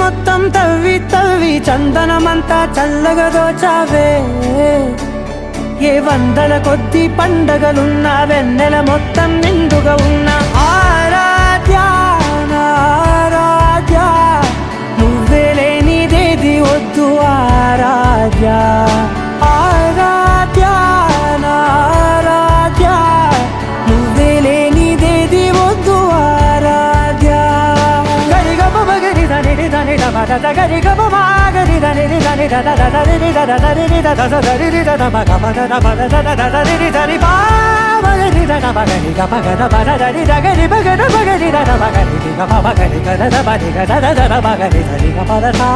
మొత్తం తవ్వి తవ్వి చందనమంతా చల్లగా దోచావే ఏ వందల కొద్ది పండగలున్న వెన్నెల మొత్తం నిండుగా ఉన్న ఆరాధ్య నా ఆరాధ్య నువ్వే లేనిదేది వద్దు ఆరాధ్య ఆరాధ్య నా ఆరాధ్య నువ్వే లేనిదేది వద్దు ఆరాధ్య గరిగ బగరి దని దని దమద గరిగ బగరి దని దని దద దరి దద దరి దద దరి దద బగ బద బద దద దరి దరి బా బగరి దద బగరి గ బగ బద దరి దగరి బగర బగరి దద బగరి గ బగరి గ దద బగరి గ దద దద బగరి దరి గ బద సా